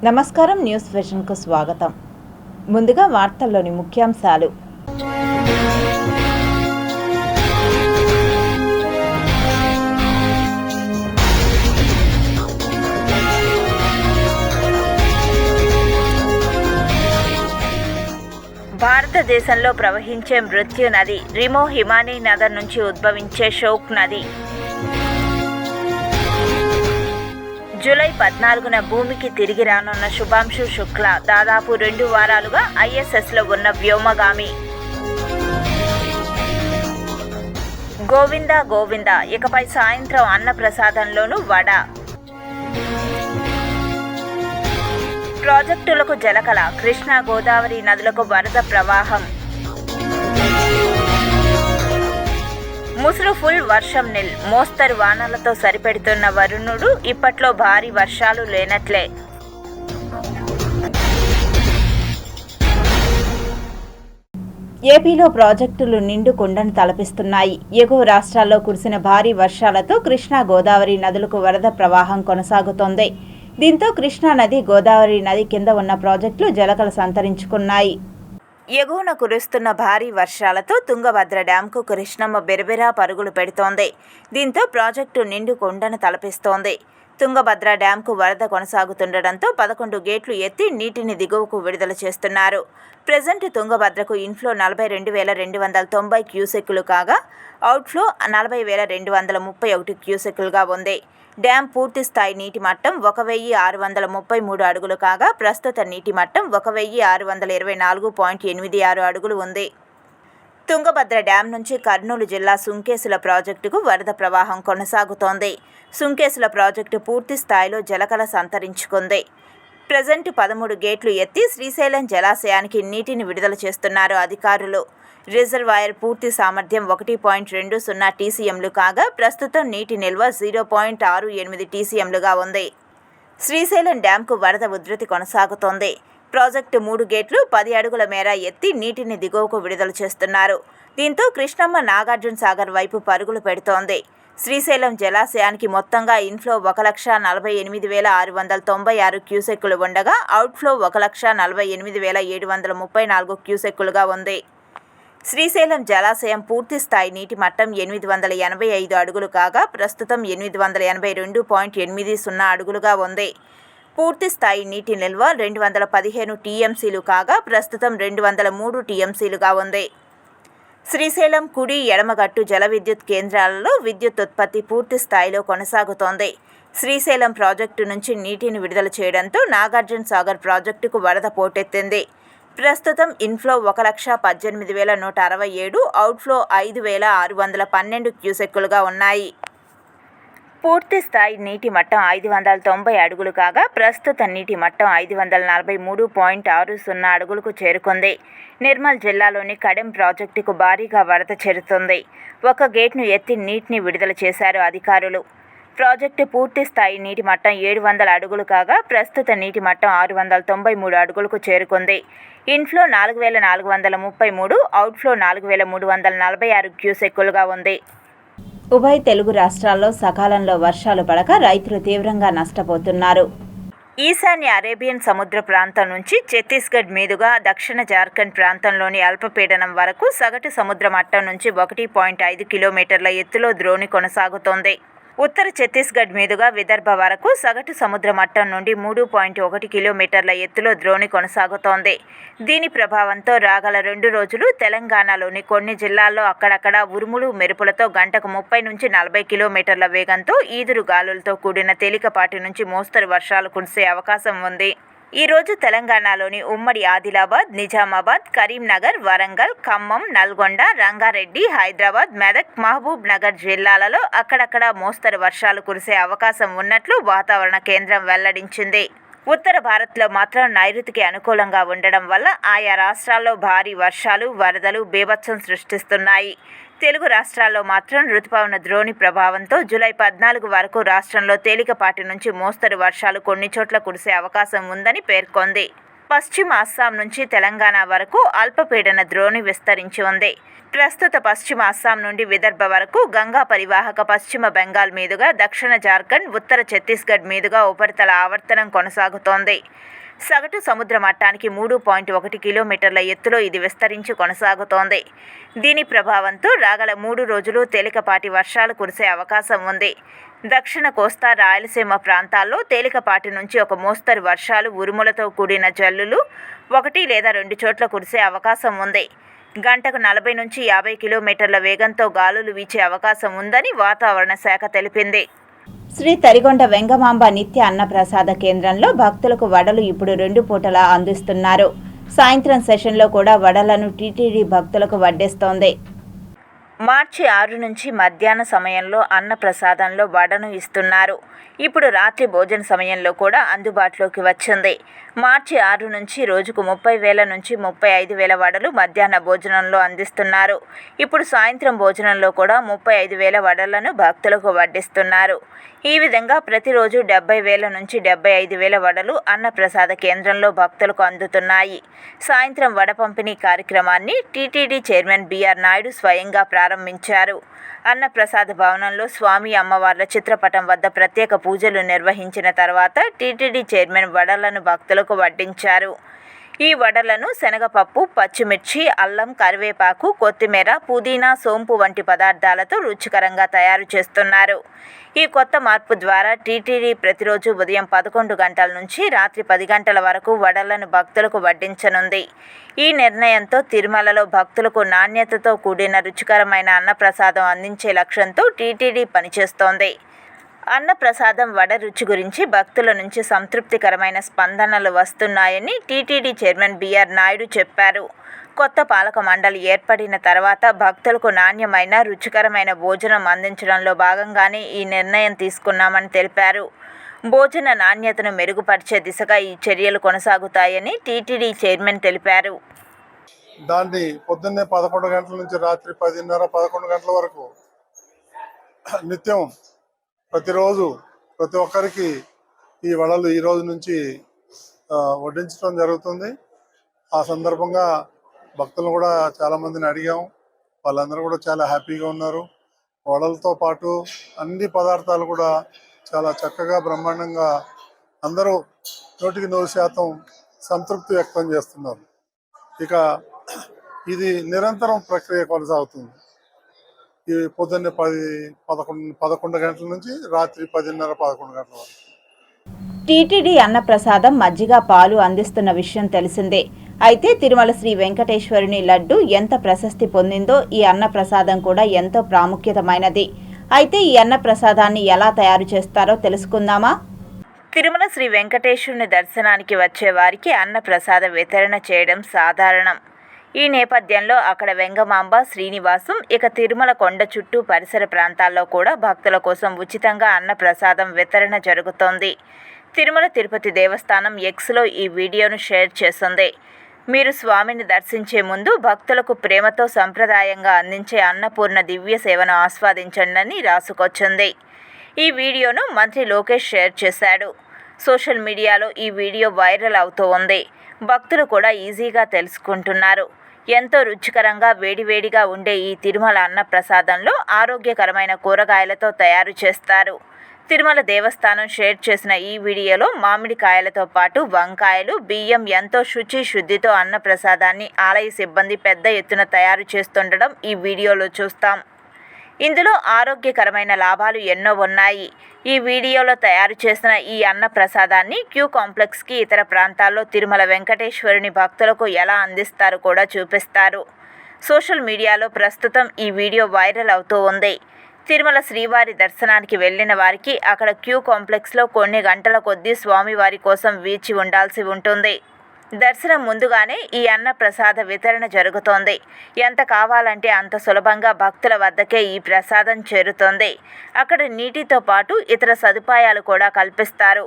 నమస్కారం. న్యూస్ విజన్కు స్వాగతం. ముందుగా వార్తల్లోని ముఖ్యాంశాలు. భారతదేశంలో ప్రవహించే మృత్యు నది రిమో హిమానీ నగర్ నుంచి ఉద్భవించే షోక్ నది. జూలై 14న భూమికి తిరిగి రానున్న శుభాంశు శుక్ల దాదాపు 2 వారాలుగా ISSలో ఉన్న వ్యోమగామి. గోవిందా గోవిందా, ఇకపై సాయంత్రం అన్నప్రసాదంలోనూ వడ. ప్రాజెక్టులకు జలకళ, కృష్ణా గోదావరి నదులకు వరద ప్రవాహం. ముసురు ఫుల్, వర్షం నిల్. మోస్తరు వానలతో సరిపెడుతున్న వరుణుడు ఇప్పట్లో భారీ వర్షాలు లేనట్లే. ఏపీలో ప్రాజెక్టులు నిండు కుండను తలపిస్తున్నాయి. ఎగువ రాష్ట్రాల్లో కురిసిన భారీ వర్షాలతో కృష్ణా గోదావరి నదులకు వరద ప్రవాహం కొనసాగుతోంది. దీంతో కృష్ణా నది, గోదావరి నది కింద ఉన్న ప్రాజెక్టులు జలకళ సంతరించుకున్నాయి. ఎగువన కురుస్తున్న భారీ వర్షాలతో తుంగభద్ర డ్యాంకు కృష్ణమ్మ బెరబెరా పరుగులు పెడుతోంది. దీంతో ప్రాజెక్టు నిండు కొండను తలపిస్తోంది. తుంగభద్ర డ్యాంకు వరద కొనసాగుతుండటంతో 11 గేట్లు ఎత్తి నీటిని దిగువకు విడుదల చేస్తున్నారు. ప్రజెంట్ తుంగభద్రకు ఇన్ఫ్లో 42,290 క్యూసెక్కులు కాగా అవుట్ఫ్లో 40,231 క్యూసెక్కులుగా ఉంది. డ్యాం పూర్తి స్థాయి నీటి మట్టం 1,633 అడుగులు కాగా ప్రస్తుత నీటి మట్టం 1,624.86 అడుగులు ఉంది. తుంగభద్ర డ్యాం నుంచి కర్నూలు జిల్లా సుంకేసుల ప్రాజెక్టుకు వరద ప్రవాహం కొనసాగుతోంది. సుంకేసుల ప్రాజెక్టు పూర్తి స్థాయిలో జలకళ సంతరించుకుంది. ప్రజెంట్ 13 గేట్లు ఎత్తి శ్రీశైలం జలాశయానికి నీటిని విడుదల చేస్తున్నారు అధికారులు. రిజర్వాయర్ పూర్తి సామర్థ్యం 1.20 TCMలు కాగా ప్రస్తుతం నీటి నిల్వ 0.68 TCMలుగా ఉంది. శ్రీశైలం డ్యాంకు వరద ఉధృతి కొనసాగుతోంది. ప్రాజెక్టు 3 గేట్లు 10 అడుగుల మేర ఎత్తి నీటిని దిగువకు విడుదల చేస్తున్నారు. దీంతో కృష్ణమ్మ నాగార్జున సాగర్ వైపు పరుగులు పెడుతోంది. శ్రీశైలం జలాశయానికి మొత్తంగా ఇన్ఫ్లో 1,48,696 క్యూసెక్కులు ఉండగా అవుట్ఫ్లో 1,48,734 క్యూసెక్కులుగా ఉంది. శ్రీశైలం జలాశయం పూర్తి స్థాయి నీటి మట్టం 885 అడుగులు కాగా ప్రస్తుతం 882.80 అడుగులుగా ఉంది. పూర్తి స్థాయి నీటి నిల్వ 215 TMCలు కాగా ప్రస్తుతం 203 TMCలుగా ఉంది. శ్రీశైలం కుడి, ఎడమగట్టు జల విద్యుత్ కేంద్రాలలో విద్యుత్ ఉత్పత్తి పూర్తి స్థాయిలో కొనసాగుతోంది. శ్రీశైలం ప్రాజెక్టు నుంచి నీటిని విడుదల చేయడంతో నాగార్జున సాగర్ ప్రాజెక్టుకు వరద పోటెత్తింది. ప్రస్తుతం ఇన్ఫ్లో 1,18,167, అవుట్ఫ్లో 5,612 క్యూసెక్కులుగా ఉన్నాయి. పూర్తి స్థాయి నీటి మట్టం 590 అడుగులు కాగా ప్రస్తుత నీటి మట్టం 543.60 అడుగులకు చేరుకుంది. నిర్మల్ జిల్లాలోని కడెం ప్రాజెక్టుకు భారీగా వరద చేరుతుంది. 1 గేట్ను ఎత్తి నీటిని విడుదల చేశారు అధికారులు. ప్రాజెక్టు పూర్తి స్థాయి నీటి మట్టం 700 అడుగులు కాగా ప్రస్తుత నీటి మట్టం 693 అడుగులకు చేరుకుంది. ఇన్ఫ్లో 4,433, అవుట్ఫ్లో 4,346 క్యూసెక్కులుగా ఉంది. ఉభయ తెలుగు రాష్ట్రాల్లో సకాలంలో వర్షాలు పడక రైతులు తీవ్రంగా నష్టపోతున్నారు. ఈశాన్య అరేబియన్ సముద్ర ప్రాంతం నుంచి ఛత్తీస్గఢ్ మీదుగా దక్షిణ జార్ఖండ్ ప్రాంతంలోని అల్పపీడనం వరకు సగటు సముద్ర మట్టం నుంచి 1.5 కిలోమీటర్ల ఎత్తులో ద్రోణి కొనసాగుతోంది. ఉత్తర ఛత్తీస్గఢ్ మీదుగా విదర్భ వరకు సగటు సముద్ర మట్టం నుండి 3.1 కిలోమీటర్ల ఎత్తులో ద్రోణి కొనసాగుతోంది. దీని ప్రభావంతో రాగల 2 రోజులు తెలంగాణలోని కొన్ని జిల్లాల్లో అక్కడక్కడ ఉరుములు మెరుపులతో గంటకు 30 నుంచి 40 కిలోమీటర్ల వేగంతో ఈదురు గాలులతో కూడిన తేలికపాటి నుంచి మోస్తరు వర్షాలు కురిసే అవకాశం ఉంది. ఈ రోజు తెలంగాణలోని ఉమ్మడి ఆదిలాబాద్, నిజామాబాద్, కరీంనగర్, వరంగల్, ఖమ్మం, నల్గొండ, రంగారెడ్డి, హైదరాబాద్, మెదక్, మహబూబ్ నగర్ జిల్లాలలో అక్కడక్కడ మోస్తరు వర్షాలు కురిసే అవకాశం ఉన్నట్లు వాతావరణ కేంద్రం వెల్లడించింది. ఉత్తర భారత్లో మాత్రం నైరుతికి అనుకూలంగా ఉండడం వల్ల ఆయా రాష్ట్రాల్లో భారీ వర్షాలు, వరదలు బీభత్సం సృష్టిస్తున్నాయి. తెలుగు రాష్ట్రాల్లో మాత్రం రుతుపవన ద్రోణి ప్రభావంతో జూలై 14 వరకు రాష్ట్రంలో తేలికపాటి నుంచి మోస్తరు వర్షాలు కొన్ని చోట్ల కురిసే అవకాశం ఉందని పేర్కొంది. పశ్చిమ అస్సాం నుంచి తెలంగాణ వరకు అల్పపీడన ద్రోణి విస్తరించి ఉంది. ప్రస్తుత పశ్చిమ అస్సాం నుండి విదర్భ వరకు గంగా పరివాహక పశ్చిమ బెంగాల్ మీదుగా దక్షిణ జార్ఖండ్, ఉత్తర ఛత్తీస్గఢ్ మీదుగా ఉపరితల ఆవర్తనం కొనసాగుతోంది. సగటు సముద్ర మట్టానికి 3.1 కిలోమీటర్ల ఎత్తులో ఇది విస్తరించి కొనసాగుతోంది. దీని ప్రభావంతో రాగల 3 రోజులు తేలికపాటి వర్షాలు కురిసే అవకాశం ఉంది. దక్షిణ కోస్తా, రాయలసీమ ప్రాంతాల్లో తేలికపాటి నుంచి ఒక మోస్తరు వర్షాలు, ఉరుములతో కూడిన జల్లులు 1 లేదా 2 చోట్ల కురిసే అవకాశం ఉంది. గంటకు 40 నుంచి 50 కిలోమీటర్ల వేగంతో గాలులు వీచే అవకాశం ఉందని వాతావరణ శాఖ తెలిపింది. శ్రీ తరిగొండ వెంగమాంబ నిత్య అన్నప్రసాద కేంద్రంలో భక్తులకు వడలు ఇప్పుడు 2 పూటలా అందిస్తున్నారు. సాయంత్రం సెషన్లో కూడా వడలను టీటీడీ భక్తులకు వడ్డిస్తోంది. మార్చి 6 నుంచి మధ్యాహ్న సమయంలో అన్నప్రసాదంలో వడను ఇస్తున్నారు. ఇప్పుడు రాత్రి భోజన సమయంలో కూడా అందుబాటులోకి వచ్చింది. మార్చి 6 నుంచి రోజుకు 30,000 నుంచి 35,000 వడలు మధ్యాహ్న భోజనంలో అందిస్తున్నారు. ఇప్పుడు సాయంత్రం భోజనంలో కూడా 35,000 వడలను భక్తులకు వడ్డిస్తున్నారు. ఈ విధంగా ప్రతిరోజు 70,000 నుంచి 75,000 వడలు అన్నప్రసాద కేంద్రంలో భక్తులకు అందుతున్నాయి. సాయంత్రం వడ పంపిణీ కార్యక్రమాన్ని టీటీడీ చైర్మన్ బిఆర్ నాయుడు స్వయంగా ప్రారంభించారు. అన్నప్రసాద భవనంలో స్వామి అమ్మవార్ల చిత్రపటం వద్ద ప్రత్యేక పూజలు నిర్వహించిన తర్వాత టీటీడీ చైర్మన్ వడలను భక్తులకు వడ్డించారు. ఈ వడలను శనగపప్పు, పచ్చిమిర్చి, అల్లం, కరివేపాకు, కొత్తిమీర, పుదీనా, సోంపు వంటి పదార్థాలతో రుచికరంగా తయారు చేస్తున్నారు. ఈ కొత్త మార్పు ద్వారా టీటీడీ ప్రతిరోజు ఉదయం 11 గంటల నుంచి రాత్రి 10 గంటల వరకు వడలను భక్తులకు వడ్డించనుంది. ఈ నిర్ణయంతో తిరుమలలో భక్తులకు నాణ్యతతో కూడిన రుచికరమైన అన్నప్రసాదం అందించే లక్ష్యంతో టీటీడీ పనిచేస్తోంది. అన్నప్రసాదం వడ రుచి గురించి భక్తుల నుంచి సంతృప్తికరమైన స్పందనలు వస్తున్నాయని టీటీడీ చైర్మన్ బిఆర్ నాయుడు చెప్పారు. కొత్త పాలక మండలి ఏర్పడిన తర్వాత భక్తులకు నాణ్యమైన, రుచికరమైన భోజనం అందించడంలో భాగంగానే ఈ నిర్ణయం తీసుకున్నామని తెలిపారు. భోజన నాణ్యతను మెరుగుపరిచే దిశగా ఈ చర్యలు కొనసాగుతాయని టీటీడీ చైర్మన్ తెలిపారు. దాన్ని పొద్దున్నే 11 గంటల నుంచి రాత్రి 10:30-11 గంటల వరకు నిత్యం ప్రతిరోజు ప్రతి ఒక్కరికి ఈ వడలు ఈ రోజు నుంచి వడ్డించడం జరుగుతుంది. ఆ సందర్భంగా భక్తులు కూడా చాలామందిని అడిగాం. వాళ్ళందరూ కూడా చాలా హ్యాపీగా ఉన్నారు. వడలతో పాటు అన్ని పదార్థాలు కూడా చాలా చక్కగా బ్రహ్మాండంగా అందరూ 100% సంతృప్తి వ్యక్తం చేస్తున్నారు. ఇక ఇది నిరంతరం ప్రక్రియ కొనసాగుతుంది. ఈ పొద్దున్నే 11 గంటల నుంచి రాత్రి 10:30-11 గంటల వరకు. టీటీడీ అన్నప్రసాదం మజ్జిగ, పాలు అందిస్తున్న విషయం తెలిసిందే. అయితే తిరుమల శ్రీ వెంకటేశ్వరుని లడ్డు ఎంత ప్రశస్తి పొందిందో ఈ అన్నప్రసాదం కూడా ఎంతో ప్రాముఖ్యతమైనది. అయితే ఈ అన్నప్రసాదాన్ని ఎలా తయారు చేస్తారో తెలుసుకుందామా? తిరుమల శ్రీ వెంకటేశ్వరుని దర్శనానికి వచ్చే వారికి అన్నప్రసాద వితరణ చేయడం సాధారణం. ఈ నేపథ్యంలో అక్కడ వెంగమాంబ, శ్రీనివాసం, ఇక తిరుమల కొండ చుట్టూ పరిసర ప్రాంతాల్లో కూడా భక్తుల కోసం ఉచితంగా అన్నప్రసాదం వితరణ జరుగుతోంది. తిరుమల తిరుపతి దేవస్థానం ఎక్స్లో ఈ వీడియోను షేర్ చేసింది. మీరు స్వామిని దర్శించే ముందు భక్తులకు ప్రేమతో సంప్రదాయంగా అందించే అన్నపూర్ణ దివ్య సేవను ఆస్వాదించండి రాసుకొచ్చింది. ఈ వీడియోను మంత్రి లోకేష్ షేర్ చేశాడు. సోషల్ మీడియాలో ఈ వీడియో వైరల్ అవుతూ ఉంది. భక్తులు కూడా ఈజీగా తెలుసుకుంటున్నారు. ఎంతో రుచికరంగా వేడివేడిగా ఉండే ఈ తిరుమల అన్న ప్రసాదంలో ఆరోగ్యకరమైన కూరగాయలతో తయారు చేస్తారు. తిరుమల దేవస్థానం షేర్ చేసిన ఈ వీడియోలో మామిడికాయలతో పాటు వంకాయలు, బియ్యం ఎంతో శుద్ధితో అన్న ప్రసాదాన్ని ఆలయ సిబ్బంది పెద్ద ఎత్తున తయారు చేస్తుండడం ఈ వీడియోలో చూస్తాం. ఇందులో ఆరోగ్యకరమైన లాభాలు ఎన్నో ఉన్నాయి. ఈ వీడియోలో తయారు చేసిన ఈ అన్న ప్రసాదాన్ని క్యూ కాంప్లెక్స్కి ఇతర ప్రాంతాల్లో తిరుమల వెంకటేశ్వరుని భక్తులకు ఎలా అందిస్తారో కూడా చూపిస్తారు. సోషల్ మీడియాలో ప్రస్తుతం ఈ వీడియో వైరల్ అవుతూ ఉంది. తిరుమల శ్రీవారి దర్శనానికి వెళ్ళిన వారికి అక్కడ క్యూ కాంప్లెక్స్లో కొన్ని గంటల కొద్దీ స్వామివారి కోసం వేచి ఉండాల్సి ఉంటుంది. దర్శనం ముందుగానే ఈ అన్న ప్రసాద వితరణ జరుగుతోంది. ఎంత కావాలంటే అంత సులభంగా భక్తుల వద్దకే ఈ ప్రసాదం చేరుతోంది. అక్కడ నీటితో పాటు ఇతర సదుపాయాలు కూడా కల్పిస్తారు.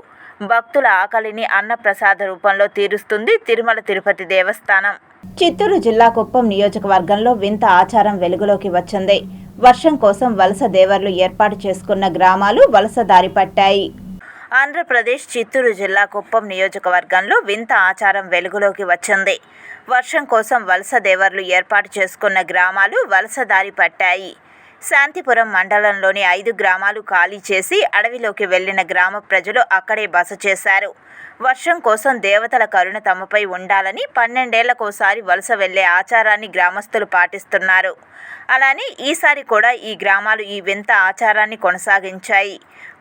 భక్తుల ఆకలిని అన్న ప్రసాద రూపంలో తీరుస్తుంది తిరుమల తిరుపతి దేవస్థానం. చిత్తూరు జిల్లా కుప్పం నియోజకవర్గంలో వింత ఆచారం వెలుగులోకి వచ్చింది. వర్షం కోసం వలస దేవర్లు ఏర్పాటు చేసుకున్న గ్రామాలు వలస దారి పట్టాయి. ఆంధ్రప్రదేశ్ చిత్తూరు జిల్లా కుప్పం నియోజకవర్గంలో వింత ఆచారం వెలుగులోకి వచ్చింది. వర్షం కోసం వలస దేవర్లు ఏర్పాటు చేసుకున్న గ్రామాలు వలస దారి పట్టాయి. శాంతిపురం మండలంలోని 5 గ్రామాలు ఖాళీ చేసి అడవిలోకి వెళ్లిన గ్రామ ప్రజలు అక్కడే బస చేశారు. వర్షం కోసం దేవతల కరుణ తమపై ఉండాలని 12 ఏళ్లకోసారి వలస వెళ్లే ఆచారాన్ని గ్రామస్తులు పాటిస్తున్నారు. అలానే ఈసారి కూడా ఈ గ్రామాలు ఈ వింత ఆచారాన్ని కొనసాగించాయి.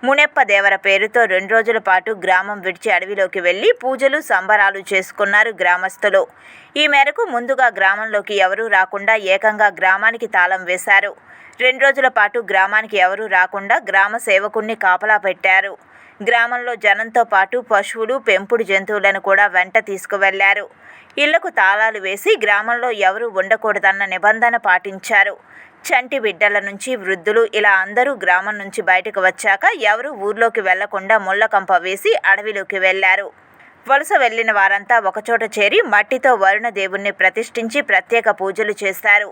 మునెప్ప దేవర పేరుతో 2 రోజుల పాటు గ్రామం విడిచి అడవిలోకి వెళ్లి పూజలు సంబరాలు చేసుకున్నారు గ్రామస్తులు. ఈ మేరకు ముందుగా గ్రామంలోకి ఎవరూ రాకుండా ఏకంగా గ్రామానికి తాళం వేశారు. 2 రోజుల పాటు గ్రామానికి ఎవరూ రాకుండా గ్రామ సేవకుణ్ణి కాపలా పెట్టారు. గ్రామంలో జనంతో పాటు పశువులు, పెంపుడు జంతువులను కూడా వెంట తీసుకువెళ్లారు. ఇళ్లకు తాళాలు వేసి గ్రామంలో ఎవరూ ఉండకూడదన్న నిబంధన పాటించారు. చంటి బిడ్డల నుంచి వృద్ధులు ఇలా అందరూ గ్రామం నుంచి బయటకు వచ్చాక ఎవరూ ఊర్లోకి వెళ్లకుండా ముళ్లకంప వేసి అడవిలోకి వెళ్లారు. వలస వెళ్లిన వారంతా ఒకచోట చేరి మట్టితో వరుణ దేవుణ్ణి ప్రతిష్ఠించి ప్రత్యేక పూజలు చేశారు.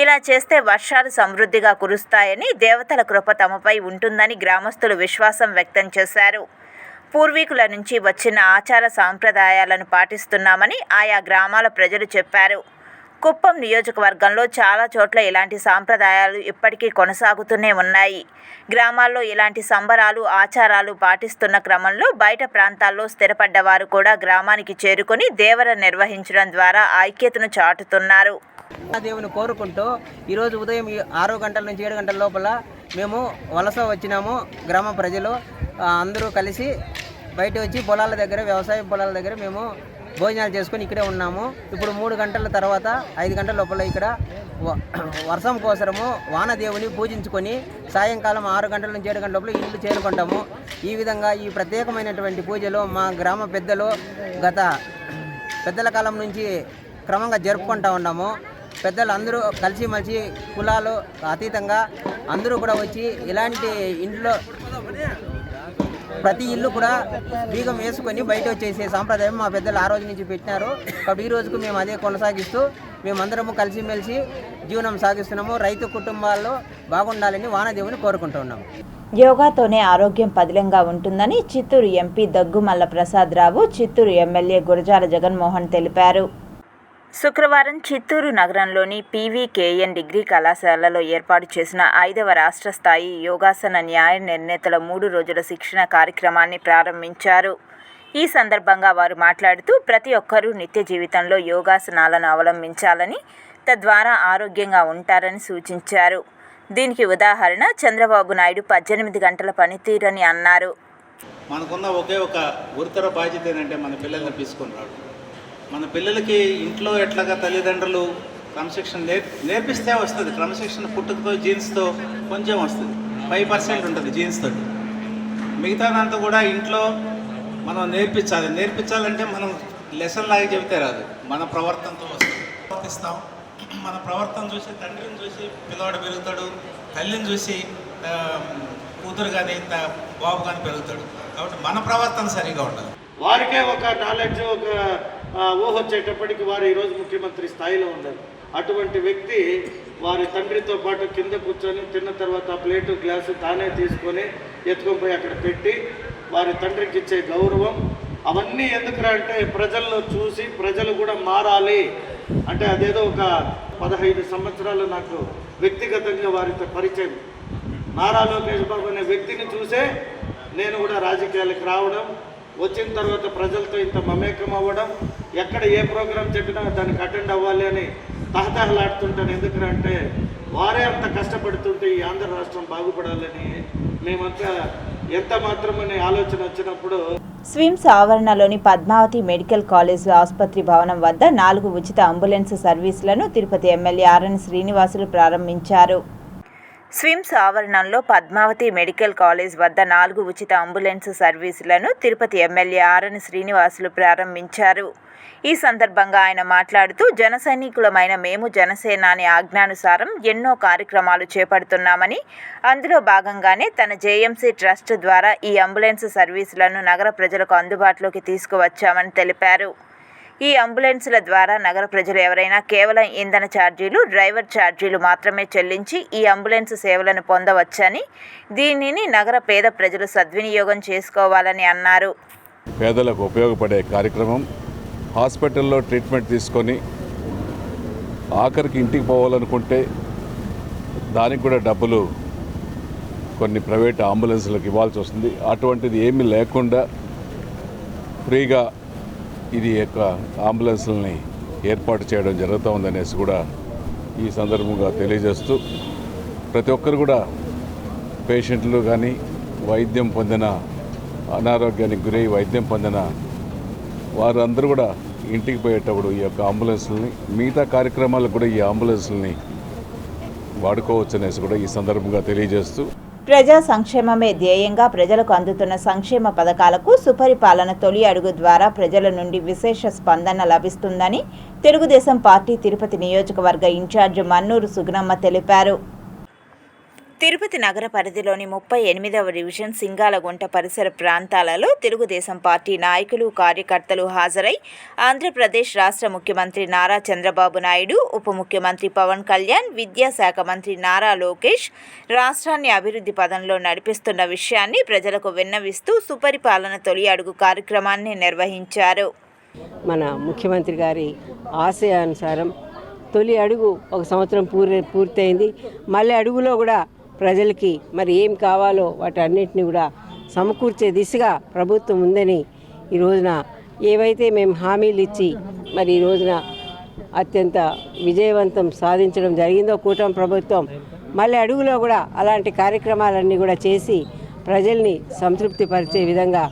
ఇలా చేస్తే వర్షాలు సమృద్ధిగా కురుస్తాయని, దేవతల కృప తమపై ఉంటుందని గ్రామస్తులు విశ్వాసం వ్యక్తం చేశారు. పూర్వీకుల నుంచి వచ్చిన ఆచార సాంప్రదాయాలను పాటిస్తున్నామని ఆయా గ్రామాల ప్రజలు చెప్పారు. కుప్పం నియోజకవర్గంలో చాలా చోట్ల ఇలాంటి సాంప్రదాయాలు ఇప్పటికీ కొనసాగుతూనే ఉన్నాయి. గ్రామాల్లో ఇలాంటి సంబరాలు, ఆచారాలు పాటిస్తున్న క్రమంలో బయట ప్రాంతాల్లో స్థిరపడ్డ వారు కూడా గ్రామానికి చేరుకొని దేవర నిర్వహించడం ద్వారా ఐక్యతను చాటుతున్నారు. దేవుని కోరుకుంటూ ఈరోజు ఉదయం 6 గంటల నుంచి 7 గంటల లోపల మేము వలస వచ్చినాము. గ్రామ ప్రజలు అందరూ కలిసి బయట వచ్చి పొలాల దగ్గర, వ్యవసాయ పొలాల దగ్గర మేము భోజనాలు చేసుకొని ఇక్కడే ఉన్నాము. ఇప్పుడు 3 గంటల తర్వాత 5 గంటల లోపల ఇక్కడ వర్షం కోసము వానదేవుని పూజించుకొని సాయంకాలం 6 గంటల నుంచి 7 గంటల లోపల ఇల్లు చేరుకుంటాము. ఈ విధంగా ఈ ప్రత్యేకమైనటువంటి పూజలు మా గ్రామ పెద్దలు గత పెద్దల కాలం నుంచి క్రమంగా జరుపుకుంటూ ఉన్నాము. పెద్దలు అందరూ కలిసిమెలిసి కులాలు అతీతంగా అందరూ కూడా వచ్చి ఇలాంటి ఇంట్లో ప్రతి ఇల్లు కూడా బీగం వేసుకొని బయట వచ్చేసే సాంప్రదాయం మా పెద్దలు ఆ రోజు నుంచి పెట్టినారు. కాబట్టి ఈ రోజుకు మేము అదే కొనసాగిస్తూ మేమందరము కలిసిమెలిసి జీవనం సాగిస్తున్నాము. రైతు కుటుంబాల్లో బాగుండాలని వానదేవుని కోరుకుంటున్నాము. యోగాతోనే ఆరోగ్యం పదిలంగా ఉంటుందని చిత్తూరు ఎంపీ దగ్గుమల్ల ప్రసాద్ రావు, చిత్తూరు ఎమ్మెల్యే గురజాల జగన్మోహన్ తెలిపారు. శుక్రవారం చిత్తూరు నగరంలోని పీవీకేఎన్ డిగ్రీ కళాశాలలో ఏర్పాటు చేసిన 5వ రాష్ట్ర స్థాయి యోగాసన న్యాయ నిర్ణేతల 3 రోజుల శిక్షణ కార్యక్రమాన్ని ప్రారంభించారు. ఈ సందర్భంగా వారు మాట్లాడుతూ ప్రతి ఒక్కరూ నిత్య జీవితంలో యోగాసనాలను అవలంబించాలని, తద్వారా ఆరోగ్యంగా ఉంటారని సూచించారు. దీనికి ఉదాహరణ చంద్రబాబు నాయుడు 18 గంటల పనితీరని అన్నారు. మనకున్న ఒకే ఒక గురుతర బాధ్యత ఏంటంటే మన పిల్లల్ని తీసుకొని రావడం. మన పిల్లలకి ఇంట్లో ఎట్లాగా తల్లిదండ్రులు క్రమశిక్షణ నేర్పిస్తే వస్తుంది. క్రమశిక్షణ పుట్టుకతో జీన్స్తో కొంచెం వస్తుంది, 5% ఉంటుంది జీన్స్ తోటి. మిగతాదంతా కూడా ఇంట్లో మనం నేర్పించాలంటే మనం లెసన్ లాగా చెబితే రాదు, మన ప్రవర్తనతో వస్తుంది. ప్రవర్తిస్తాం, మన ప్రవర్తన చూసి తండ్రిని చూసి పిల్లవాడు పెరుగుతాడు, తల్లిని చూసి కూతురు కానీ బాబు కానీ పెరుగుతాడు. కాబట్టి మన ప్రవర్తన సరిగా ఉండాలి. వారికే ఒక నాలెడ్జ్, ఒక ఊహ వచ్చేటప్పటికి వారు ఈరోజు ముఖ్యమంత్రి స్థాయిలో ఉన్నారు. అటువంటి వ్యక్తి వారి తండ్రితో పాటు కింద కూర్చొని తిన్న తర్వాత ప్లేటు గ్లాసు తానే తీసుకొని ఎత్తుకొని పోయి అక్కడ పెట్టి వారి తండ్రికి ఇచ్చే గౌరవం అవన్నీ ఎందుకురా అంటే ప్రజల్లో చూసి ప్రజలు కూడా మారాలి అంటే అదేదో ఒక 15 సంవత్సరాలు నాకు వ్యక్తిగతంగా వారితో పరిచయం. నారా లోకేష్ బాబు అనే వ్యక్తిని చూసే నేను కూడా రాజకీయాలకు రావడం, వచ్చిన తర్వాత ప్రజలతో ఇంత మమేకం అవ్వడం, ఎక్కడ ఏ ప్రోగ్రాం చెప్పినా దానికి అటెండ్ అవ్వాలి అని తహతహలాడుతుంటాను. ఎందుకంటే వారే అంత కష్టపడుతుంటే ఈ ఆంధ్ర రాష్ట్రం బాగుపడాలని మేమంతా ఎంత మాత్రమనే ఆలోచన వచ్చినప్పుడు స్విమ్స్ ఆవరణలోని పద్మావతి మెడికల్ కాలేజ్ ఆసుపత్రి భవనం వద్ద 4 ఉచిత అంబులెన్స్ సర్వీసులను తిరుపతి ఎమ్మెల్యే ఆర్ఎన్ శ్రీనివాసులు ప్రారంభించారు. స్విమ్స్ ఆవరణంలో పద్మావతి మెడికల్ కాలేజ్ వద్ద 4 ఉచిత అంబులెన్స్ సర్వీసులను తిరుపతి ఎమ్మెల్యే ఆర్ఎన్ శ్రీనివాసులు ప్రారంభించారు. ఈ సందర్భంగా ఆయన మాట్లాడుతూ జన సైనికులమైన మేము జనసేనాని ఆజ్ఞానుసారం ఎన్నో కార్యక్రమాలు చేపడుతున్నామని, అందులో భాగంగానే తన జేఎంసీ ట్రస్ట్ ద్వారా ఈ అంబులెన్స్ సర్వీసులను నగర ప్రజలకు అందుబాటులోకి తీసుకువచ్చామని తెలిపారు. ఈ అంబులెన్సుల ద్వారా నగర ప్రజలు ఎవరైనా కేవలం ఇంధన ఛార్జీలు, డ్రైవర్ ఛార్జీలు మాత్రమే చెల్లించి ఈ అంబులెన్స్ సేవలను పొందవచ్చని, దీనిని నగర పేద ప్రజలు సద్వినియోగం చేసుకోవాలని అన్నారు. పేదలకు ఉపయోగపడే కార్యక్రమం. హాస్పిటల్లో ట్రీట్మెంట్ తీసుకొని ఆఖరికి ఇంటికి పోవాలనుకుంటే దానికి కూడా డబ్బులు కొన్ని ప్రైవేట్ అంబులెన్స్లకు ఇవ్వాల్సి వస్తుంది. అటువంటిది ఏమీ లేకుండా ఫ్రీగా ఇది యొక్క అంబులెన్స్లని ఏర్పాటు చేయడం జరుగుతూ ఉందనేసి కూడా ఈ సందర్భంగా తెలియజేస్తూ, ప్రతి ఒక్కరు కూడా పేషెంట్లు కానీ వైద్యం పొందిన, అనారోగ్యానికి గురై వైద్యం పొందిన వారందరూ కూడా ఇంటికి పోయేటప్పుడు ఈ యొక్క అంబులెన్స్లని, మిగతా కార్యక్రమాలకు కూడా ఈ అంబులెన్స్లని వాడుకోవచ్చు అనేసి కూడా ఈ సందర్భంగా తెలియజేస్తూ, ప్రజా సంక్షేమమే ధ్యేయంగా ప్రజలకు అందుతున్న సంక్షేమ పథకాలకు సుపరిపాలన తొలి అడుగు ద్వారా ప్రజల నుండి విశేష స్పందన లభిస్తుందని తెలుగుదేశం పార్టీ తిరుపతి నియోజకవర్గ ఇన్ఛార్జ్ మన్నూరు సుగుణమ్మ తెలిపారు. తిరుపతి నగర పరిధిలోని 38వ డివిజన్ సింగాలగుంట పరిసర ప్రాంతాలలో తెలుగుదేశం పార్టీ నాయకులు, కార్యకర్తలు హాజరై ఆంధ్రప్రదేశ్ రాష్ట్ర ముఖ్యమంత్రి నారా చంద్రబాబు నాయుడు, ఉప ముఖ్యమంత్రి పవన్ కళ్యాణ్, విద్యాశాఖ మంత్రి నారా లోకేష్ రాష్ట్రాన్ని అభివృద్ధి పదంలో నడిపిస్తున్న విషయాన్ని ప్రజలకు విన్నవిస్తూ సుపరిపాలన తొలి అడుగు కార్యక్రమాన్ని నిర్వహించారు. మన ముఖ్యమంత్రి గారి ఆశయానుసారం తొలి అడుగు ఒక సంవత్సరం పూర్తయింది. మళ్ళీ అడుగులో కూడా ప్రజలకి మరి ఏం కావాలో వాటన్నిటిని కూడా సమకూర్చే దిశగా ప్రభుత్వం ఉందని ఈ రోజున ఏవైతే మేము హామీలు ఇచ్చి మరి ఈ రోజున అత్యంత విజయవంతం సాధించడం జరిగిందో కూటమి ప్రభుత్వం, మళ్ళీ అడుగులో కూడా అలాంటి కార్యక్రమాలన్నీ కూడా చేసి ప్రజల్ని సంతృప్తిపరిచే విధంగా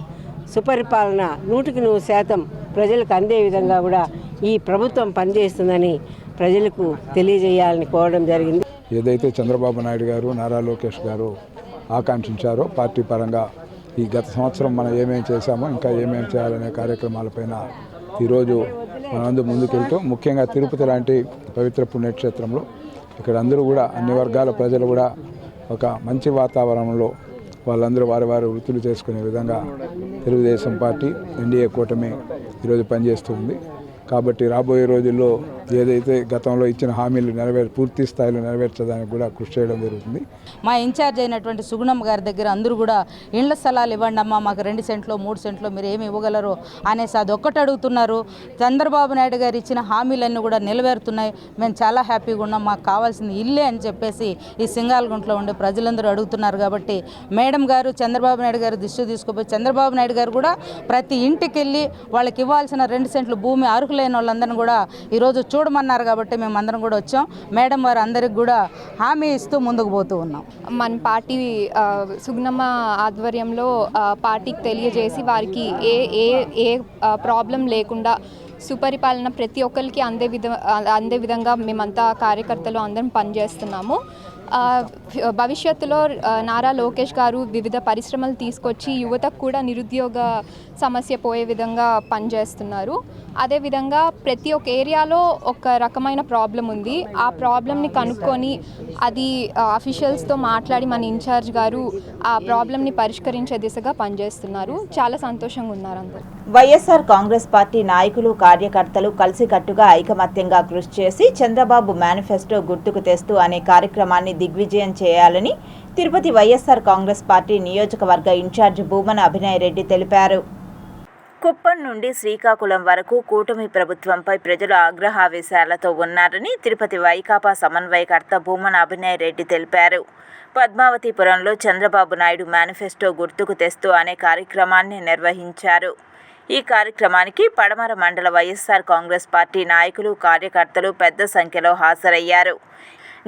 సుపరిపాలన 100% ప్రజలకు అందే విధంగా కూడా ఈ ప్రభుత్వం పనిచేస్తుందని ప్రజలకు తెలియజేయాలని కోరడం జరిగింది. ఏదైతే చంద్రబాబు నాయుడు గారు, నారా లోకేష్ గారు ఆకాంక్షించారో పార్టీ పరంగా ఈ గత సంవత్సరం మనం ఏమేమి చేశామో ఇంకా ఏమేమి చేయాలనే కార్యక్రమాలపైన ఈరోజు మనందరూ ముందుకెళ్తూ, ముఖ్యంగా తిరుపతి లాంటి పవిత్ర పుణ్యక్షేత్రంలో ఇక్కడ అందరూ కూడా అన్ని వర్గాల ప్రజలు కూడా ఒక మంచి వాతావరణంలో వాళ్ళందరూ వారి వారి వృత్తులు చేసుకునే విధంగా తెలుగుదేశం పార్టీ ఎన్డీఏ కూటమి ఈరోజు పనిచేస్తుంది. కాబట్టి రాబోయే రోజుల్లో ఏదైతే గతంలో ఇచ్చిన హామీలు పూర్తి స్థాయిలో నెరవేర్చడానికి కూడా కృషి చేయడం జరుగుతుంది. మా ఇన్ఛార్జ్ అయినటువంటి సుగుణమ్మ గారి దగ్గర అందరూ కూడా ఇండ్ల స్థలాలు ఇవ్వండి అమ్మా, మాకు 2 సెంట్లో 3 సెంట్లో మీరు ఏమి ఇవ్వగలరో అనేసి అదొక్కటి అడుగుతున్నారు. చంద్రబాబు నాయుడు గారు ఇచ్చిన హామీలన్నీ కూడా నెరవేరుతున్నాయి. మేము చాలా హ్యాపీగా ఉన్నాం, మాకు కావాల్సింది ఇల్లే అని చెప్పేసి ఈ సింగాలగుంటలో ఉండే ప్రజలందరూ అడుగుతున్నారు. కాబట్టి మేడం గారు చంద్రబాబు నాయుడు గారు దృష్టి తీసుకుపోయి చంద్రబాబు నాయుడు గారు కూడా ప్రతి ఇంటికి వెళ్ళి వాళ్ళకి ఇవ్వాల్సిన 2 సెంట్లు భూమి అర్హులైన వాళ్ళందరినీ కూడా ఈరోజు చూడమన్నారు. కాబట్టి మేము అందరం కూడా వచ్చాం. మేడం వారు అందరికి కూడా హామీ ఇస్తూ ముందుకు పోతూ ఉన్నాం. మన పార్టీ సుగుణమ్మ ఆధ్వర్యంలో పార్టీకి తెలియజేసి వారికి ఏ ప్రాబ్లం లేకుండా సుపరిపాలన ప్రతి ఒక్కరికి అందే విధంగా మేమంతా కార్యకర్తలు అందరం పనిచేస్తున్నాము. భవిష్యత్తులో నారా లోకేష్ గారు వివిధ పరిశ్రమలు తీసుకొచ్చి యువతకు కూడా నిరుద్యోగ సమస్య పోయే విధంగా పనిచేస్తున్నారు. అదేవిధంగా ప్రతి ఒక్క ఏరియాలో ఒక రకమైన ప్రాబ్లం ఉంది. ఆ ప్రాబ్లమ్ని కనుక్కొని అది అఫీషియల్స్తో మాట్లాడి మన ఇన్ఛార్జ్ గారు ఆ ప్రాబ్లమ్ని పరిష్కరించే దిశగా పనిచేస్తున్నారు. చాలా సంతోషంగా ఉన్నారు అందరూ. వైఎస్ఆర్ కాంగ్రెస్ పార్టీ నాయకులు, కార్యకర్తలు కలిసికట్టుగా ఐకమత్యంగా కృషి చేసి చంద్రబాబు మేనిఫెస్టో గుర్తుకు తెస్తూ అనే కార్యక్రమాన్ని దిగ్విజయం చేయాలని తిరుపతి వైఎస్ఆర్ కాంగ్రెస్ పార్టీ నియోజకవర్గ ఇన్ఛార్జ్ భూమన అభినయ్ రెడ్డి తెలిపారు. కుప్పం నుండి శ్రీకాకుళం వరకు కూటమి ప్రభుత్వంపై ప్రజలు ఆగ్రహావేశాలతో ఉన్నారని తిరుపతి వైకాపా సమన్వయకర్త భూమన అభినయ్ రెడ్డి తెలిపారు. పద్మావతిపురంలో చంద్రబాబు నాయుడు మేనిఫెస్టో గుర్తుకు తెస్తూ అనే కార్యక్రమాన్ని నిర్వహించారు. ఈ కార్యక్రమానికి పడమర మండల వైఎస్ఆర్ కాంగ్రెస్ పార్టీ నాయకులు, కార్యకర్తలు పెద్ద సంఖ్యలో హాజరయ్యారు.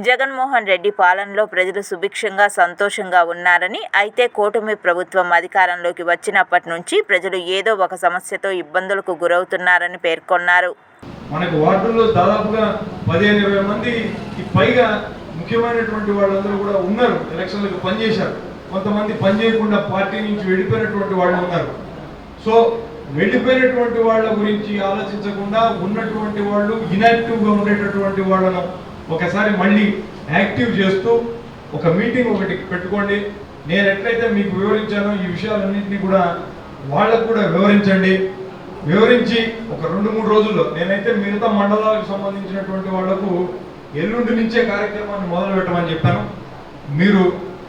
జగన్మోహన్ రెడ్డి పాలనలో ప్రజలు సుభిక్షంగా, సంతోషంగా ఉన్నారని, అయితే కూటమి ప్రభుత్వం అధికారంలోకి వచ్చినప్పటి నుంచి ప్రజలు ఏదో ఒక సమస్యతో ఇబ్బందులకు గురవుతున్నారని పేర్కొన్నారు. మనకు వార్డుల్లో దాదాపుగా 15-20 మందికి పైగా ముఖ్యమైనటువంటి వాళ్ళందరూ కూడా ఉన్నారు. ఎలక్షన్లకు పనిచేశారు. కొంతమంది పనిచేయకుండా పార్టీ నుంచి వెళ్ళిపోయినటువంటి వాళ్ళు ఉన్నారు. సో వెళ్ళిపోయినటువంటి వాళ్ళ గురించి ఆలోచించకుండా ఉన్నటువంటి వాళ్ళు, ఇన్యాక్టివ్గా ఉండేటటువంటి వాళ్ళను ఒకసారి మళ్ళీ యాక్టివ్ చేస్తూ ఒక మీటింగ్ ఒకటి పెట్టుకోండి. నేను ఎట్లయితే మీకు వివరించానో ఈ విషయాలన్నింటినీ కూడా వాళ్ళకు కూడా వివరించండి. వివరించి ఒక 2-3 రోజుల్లో, నేనైతే మిగతా మండలాలకు సంబంధించినటువంటి వాళ్లకు ఎల్లుండి నుంచే కార్యక్రమాన్ని మొదలు పెట్టమని చెప్పాను. మీరు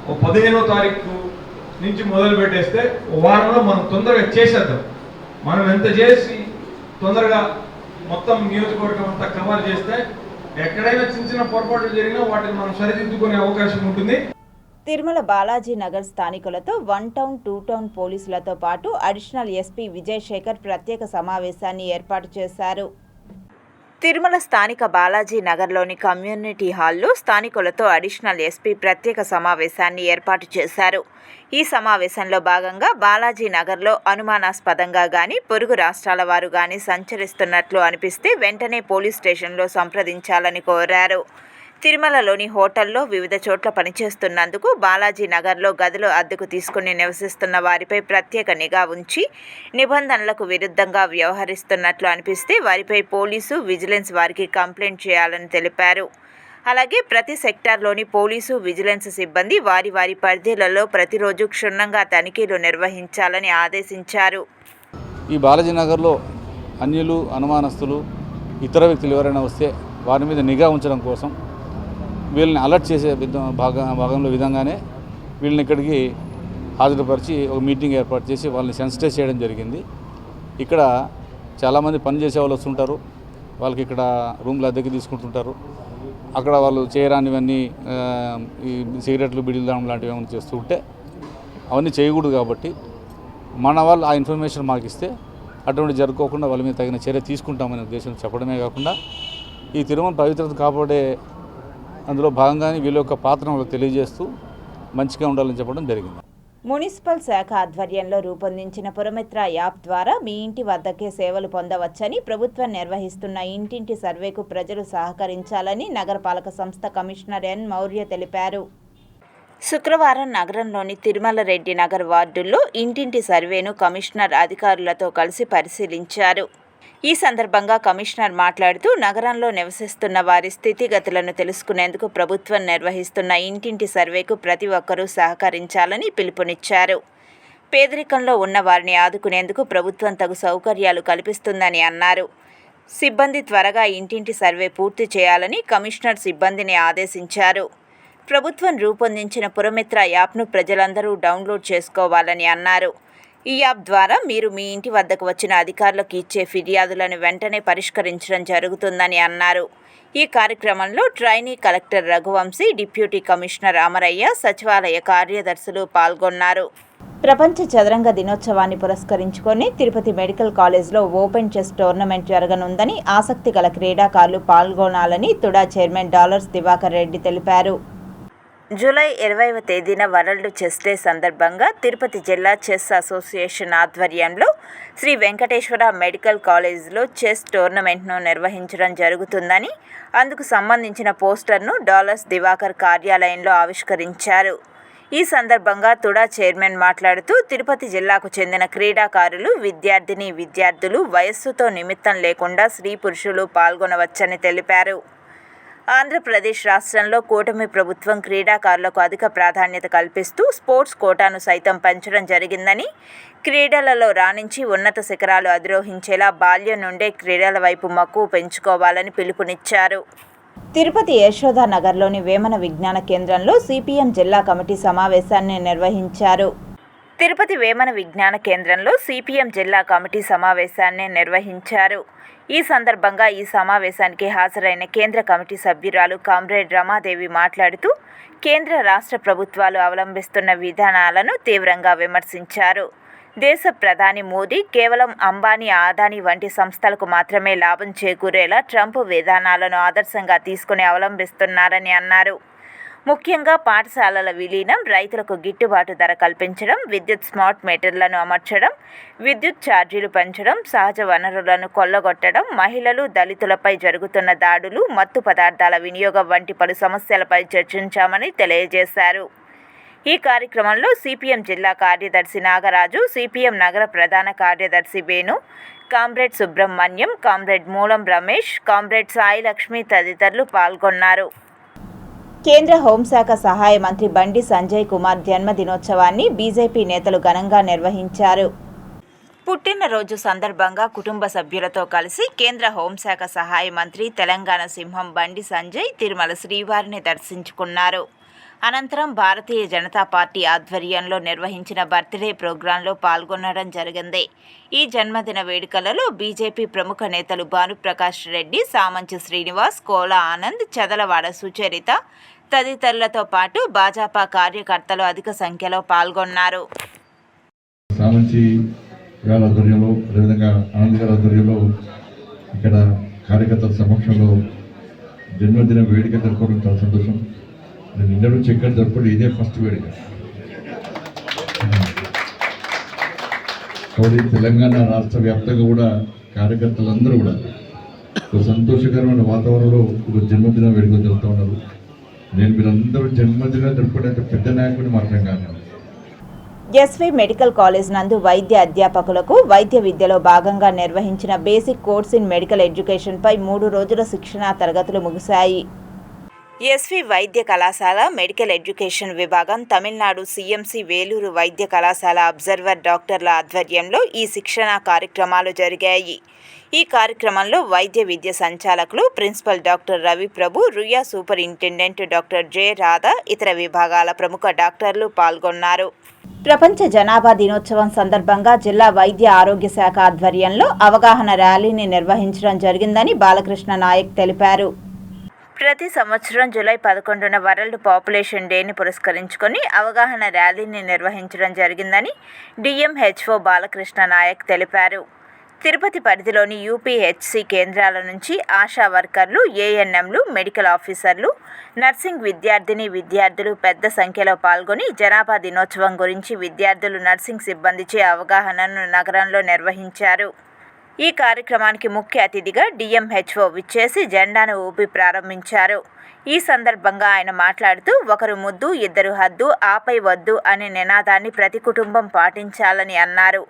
15వ తారీఖు నుంచి మొదలు పెట్టేస్తే వారంలో మనం తొందరగా చేసేద్దాం. మనం ఎంత చేసి తొందరగా మొత్తం నియోజకవర్గం అంతా కవర్ చేస్తే ఎక్కడైనా చిన్న చిన్న పొరపాట్లు జరిగినా వాటిని మనం సరిదిద్దుకునే అవకాశం ఉంటుంది. తిరుమల బాలాజీ నగర్ స్థానికులతో 1 టౌన్ 2 టౌన్ పోలీసులతో పాటు అడిషనల్ ఎస్పీ విజయ్ శేఖర్ ప్రత్యేక సమావేశాన్ని ఏర్పాటు చేశారు. తిరుమల స్థానిక బాలాజీ నగర్లోని కమ్యూనిటీ హాల్లో స్థానికులతో అడిషనల్ ఎస్పీ ప్రత్యేక సమావేశాన్ని ఏర్పాటు చేశారు. ఈ సమావేశంలో భాగంగా బాలాజీ నగర్లో అనుమానాస్పదంగా గాని పొరుగు రాష్ట్రాల వారు గాని సంచరిస్తున్నట్లు అనిపిస్తే వెంటనే పోలీస్ స్టేషన్లో సంప్రదించాలని కోరారు. తిరుమలలోని హోటల్లో వివిధ చోట్ల పనిచేస్తున్నందుకు బాలాజీ నగర్లో గదులు అద్దెకు తీసుకుని నివసిస్తున్న వారిపై ప్రత్యేక నిఘా ఉంచి నిబంధనలకు విరుద్ధంగా వ్యవహరిస్తున్నట్లు అనిపిస్తే వారిపై పోలీసు, విజిలెన్స్ వారికి కంప్లైంట్ చేయాలని తెలిపారు. అలాగే ప్రతి సెక్టార్లోని పోలీసు, విజిలెన్స్ సిబ్బంది వారి వారి పరిధిలలో ప్రతిరోజు క్షుణ్ణంగా తనిఖీలు నిర్వహించాలని ఆదేశించారు. ఈ బాలాజీ నగర్లో అన్యులు, అనుమానస్తులు, ఇతర వ్యక్తులు ఎవరైనా వస్తే వారి మీద నిఘా ఉంచడం కోసం వీళ్ళని అలర్ట్ చేసే భాగంలో విధంగానే వీళ్ళని ఇక్కడికి హాజరుపరిచి ఒక మీటింగ్ ఏర్పాటు చేసి వాళ్ళని సెన్సిటైజ్ చేయడం జరిగింది. ఇక్కడ చాలామంది పనిచేసే వాళ్ళు వస్తుంటారు, వాళ్ళకి ఇక్కడ రూమ్లు అద్దెకి తీసుకుంటుంటారు. అక్కడ వాళ్ళు చేయరానివన్నీ ఈ సిగరెట్లు, బిడీలు దానం లాంటివి ఏమైనా చేస్తూ ఉంటే అవన్నీ చేయకూడదు. కాబట్టి మన వాళ్ళు ఆ ఇన్ఫర్మేషన్ మాకు ఇస్తే అటువంటి జరుపుకోకుండా వాళ్ళ మీద తగిన చర్య తీసుకుంటామనే ఉద్దేశం చెప్పడమే కాకుండా ఈ తిరుమల పవిత్రతను కాపాడే అందులో భాగంగానే వీళ్ళ యొక్క పాత్రను తెలియజేస్తూ మంచిగా ఉండాలని చెప్పడం జరిగింది. మున్సిపల్ శాఖ ఆధ్వర్యంలో రూపొందించిన పురమిత్ర యాప్ ద్వారా మీ ఇంటి వద్దకే సేవలు పొందవచ్చని ప్రభుత్వం నిర్వహిస్తున్న ఇంటింటి సర్వేకు ప్రజలు సహకరించాలని నగరపాలక సంస్థ కమిషనర్ ఎన్ మౌర్య తెలిపారు. శుక్రవారం నగరంలోని తిరుమల రెడ్డి నగర్ వార్డుల్లో ఇంటింటి సర్వేను కమిషనర్ అధికారులతో కలిసి పరిశీలించారు. ఈ సందర్భంగా కమిషనర్ మాట్లాడుతూ నగరంలో నివసిస్తున్న వారి స్థితిగతులను తెలుసుకునేందుకు ప్రభుత్వం నిర్వహిస్తున్న ఇంటింటి సర్వేకు ప్రతి ఒక్కరూ సహకరించాలని పిలుపునిచ్చారు. పేదరికంలో ఉన్న వారిని ఆదుకునేందుకు ప్రభుత్వం తగు సౌకర్యాలు కల్పిస్తుందని అన్నారు. సిబ్బంది త్వరగా ఇంటింటి సర్వే పూర్తి చేయాలని కమిషనర్ సిబ్బందిని ఆదేశించారు. ప్రభుత్వం రూపొందించిన పురమిత్ర యాప్ను ప్రజలందరూ డౌన్లోడ్ చేసుకోవాలని అన్నారు. ఈ యాప్ ద్వారా మీరు మీ ఇంటి వద్దకు వచ్చిన అధికారులకు ఇచ్చే ఫిర్యాదులను వెంటనే పరిష్కరించడం జరుగుతుందని అన్నారు. ఈ కార్యక్రమంలో trainee collector Raghuvamshi, deputy commissioner Amarayya, సచివాలయ కార్యదర్శులు పాల్గొన్నారు. ప్రపంచ చదరంగ దినోత్సవాన్ని పురస్కరించుకొని తిరుపతి మెడికల్ కాలేజ్లో ఓపెన్ చెస్ టోర్నమెంట్ జరగనుందని, ఆసక్తి గల క్రీడాకారులు పాల్గొనాలని తుడా చైర్మన్ డాలర్స్ దివాకర్ రెడ్డి తెలిపారు. జూలై 20వ తేదీన వరల్డ్ చెస్ డే సందర్భంగా తిరుపతి జిల్లా చెస్ అసోసియేషన్ ఆధ్వర్యంలో శ్రీ వెంకటేశ్వర మెడికల్ కాలేజ్లో చెస్ టోర్నమెంట్ను నిర్వహించడం జరుగుతుందని, అందుకు సంబంధించిన పోస్టర్ను డాలర్స్ దివాకర్ కార్యాలయంలో ఆవిష్కరించారు. ఈ సందర్భంగా తుడా చైర్మన్ మాట్లాడుతూ తిరుపతి జిల్లాకు చెందిన క్రీడాకారులు, విద్యార్థులు వయస్సుతో నిమిత్తం లేకుండా స్త్రీ పురుషులు పాల్గొనవచ్చని తెలిపారు. ఆంధ్రప్రదేశ్ రాష్ట్రంలో కూటమి ప్రభుత్వం క్రీడాకారులకు అధిక ప్రాధాన్యత కల్పిస్తూ స్పోర్ట్స్ కోటాను సైతం పెంచడం జరిగిందని, క్రీడలలో రాణించి ఉన్నత శిఖరాలు అధిరోహించేలా బాల్యం నుండే క్రీడల వైపు మక్కువ పెంచుకోవాలని పిలుపునిచ్చారు. తిరుపతి యశోదా నగర్లోని వేమన విజ్ఞాన కేంద్రంలో సిపిఎం జిల్లా కమిటీ సమావేశాన్ని నిర్వహించారు. తిరుపతి వేమన విజ్ఞాన కేంద్రంలో సిపిఎం జిల్లా కమిటీ సమావేశాన్ని నిర్వహించారు. ఈ సందర్భంగా ఈ సమావేశానికి హాజరైన కేంద్ర కమిటీ సభ్యురాలు కామ్రేడ్ రమాదేవి మాట్లాడుతూ కేంద్ర రాష్ట్ర ప్రభుత్వాలు అవలంబిస్తున్న విధానాలను తీవ్రంగా విమర్శించారు. దేశ ప్రధాని మోదీ కేవలం అంబానీ, అదానీ వంటి సంస్థలకు మాత్రమే లాభం చేకూరేలా ట్రంప్ విధానాలను ఆదర్శంగా తీసుకుని అవలంబిస్తున్నారని అన్నారు. ముఖ్యంగా పాఠశాలల విలీనం, రైతులకు గిట్టుబాటు ధర కల్పించడం, విద్యుత్ స్మార్ట్ మీటర్లను అమర్చడం, విద్యుత్ ఛార్జీలు పెంచడం, సహజ వనరులను కొల్లగొట్టడం, మహిళలు, దళితులపై జరుగుతున్న దాడులు, మత్తు పదార్థాల వినియోగం వంటి పలు సమస్యలపై చర్చించామని తెలియజేశారు. ఈ కార్యక్రమంలో సిపిఎం జిల్లా కార్యదర్శి నాగరాజు, సిపిఎం నగర ప్రధాన కార్యదర్శి వేణు, కామ్రేడ్ సుబ్రహ్మణ్యం, కామ్రేడ్ మూలం రమేష్, కామ్రేడ్ సాయి లక్ష్మి తదితరులు పాల్గొన్నారు. కేంద్ర హోంశాఖ సహాయ మంత్రి బండి సంజయ్ కుమార్ జన్మదినోత్సవాన్ని బీజేపీ నేతలు ఘనంగా నిర్వహించారు. పుట్టినరోజు సందర్భంగా కుటుంబ సభ్యులతో కలిసి కేంద్ర హోంశాఖ సహాయ మంత్రి తెలంగాణ సింహం బండి సంజయ్ తిరుమల శ్రీవారిని దర్శించుకున్నారు. అనంతరం భారతీయ జనతా పార్టీ ఆధ్వర్యంలో నిర్వహించిన బర్త్డే ప్రోగ్రాంలో పాల్గొనడం జరిగింది. ఈ జన్మదిన వేడుకలలో బీజేపీ ప్రముఖ నేతలు భానుప్రకాష్ రెడ్డి, సామంచి శ్రీనివాస్, కోలా ఆనంద్, చదలవాడ సుచరిత తదితరులతో పాటు భాజపా కార్యకర్తలు అధిక సంఖ్యలో పాల్గొన్నారు. సామంచి గారి ఆధ్వర్యంలో, అదేవిధంగా ఆనంద్ గారి ఆధ్వర్యంలో ఇక్కడ కార్యకర్తల సమక్షంలో జన్మదిన వేడుక జరుపుకోవడం చాలా సంతోషం. నేను నిన్న నుంచి ఎక్కడ జరుపుకోవడం ఇదే ఫస్ట్ వేడుక. కాబట్టి తెలంగాణ రాష్ట్ర వ్యాప్తంగా కూడా కార్యకర్తలందరూ కూడా ఒక సంతోషకరమైన వాతావరణంలో ఒక జన్మదిన వేడుక జరుపుతూ ఉన్నారు. నేను మీరందరూ జన్మదిన జరుపుకోవడానికి పెద్ద నాయకుడిని మాత్రం కాదు. ఎస్వి మెడికల్ కాలేజ్ నందు వైద్య అధ్యాపకులకు వైద్య విద్యలో భాగంగా నిర్వహించిన బేసిక్ కోర్స్ ఇన్ మెడికల్ ఎడ్యుకేషన్పై 3 రోజుల శిక్షణా తరగతులు ముగిశాయి. ఎస్వి వైద్య కళాశాల మెడికల్ ఎడ్యుకేషన్ విభాగం, తమిళనాడు సిఎంసి వేలూరు వైద్య కళాశాల అబ్జర్వర్ డాక్టర్ల ఆధ్వర్యంలో ఈ శిక్షణా కార్యక్రమాలు జరిగాయి. ఈ కార్యక్రమంలో వైద్య విద్య సంచాలకులు principal doctor Ravi Prabhu, Ruia superintendent doctor J Radha, ఇతర విభాగాల ప్రముఖ డాక్టర్లు పాల్గొన్నారు. ప్రపంచ జనాభా దినోత్సవం సందర్భంగా జిల్లా వైద్య ఆరోగ్య శాఖ ఆధ్వర్యంలో అవగాహన ర్యాలీని నిర్వహించడం జరిగిందని బాలకృష్ణ నాయక్ తెలిపారు. ప్రతి సంవత్సరం జూలై 11న వరల్డ్ పాపులేషన్ డేని పురస్కరించుకొని అవగాహన ర్యాలీని నిర్వహించడం జరిగిందని డిఎంహెచ్ఓ బాలకృష్ణ నాయక్ తెలిపారు. తిరుపతి పరిధిలోని యూపీహెచ్సి కేంద్రాల నుంచి ఆశా వర్కర్లు, ఏఎన్ఎంలు, మెడికల్ ఆఫీసర్లు, నర్సింగ్ విద్యార్థులు పెద్ద సంఖ్యలో పాల్గొని జనాభా దినోత్సవం గురించి విద్యార్థులు, నర్సింగ్ సిబ్బందిచే అవగాహనను నగరంలో నిర్వహించారు. ఈ కార్యక్రమానికి ముఖ్య అతిథిగా డిఎంహెచ్ఓ విచ్చేసి జెండాను ఊపి ప్రారంభించారు. ఈ సందర్భంగా ఆయన మాట్లాడుతూ ఒకరు ముద్దు, ఇద్దరు హద్దు, ఆపై వద్దు అనే నినాదాన్ని ప్రతి కుటుంబం పాటించాలని అన్నారు.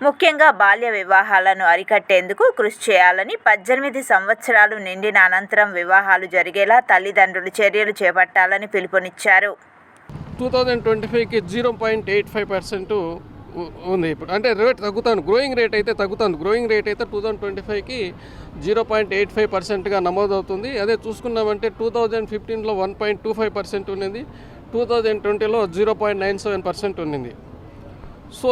ముఖ్యంగా బాల్య వివాహాలను అరికట్టేందుకు కృషి చేయాలని, 18 సంవత్సరాలు నిండిన అనంతరం వివాహాలు జరిగేలా తల్లిదండ్రులు చర్యలు చేపట్టాలని పిలుపునిచ్చారు. 2025కి 0.85% ఉంది. ఇప్పుడు అంటే రేట్ తగ్గుతుంది, గ్రోయింగ్ రేట్ అయితే తగ్గుతుంది. గ్రోయింగ్ రేట్ అయితే 2025కి 0.85%గా నమోదవుతుంది. అదే చూసుకున్నామంటే 2015లో 1.25% ఉన్నది, 2020లో 0.97% ఉన్నది. సో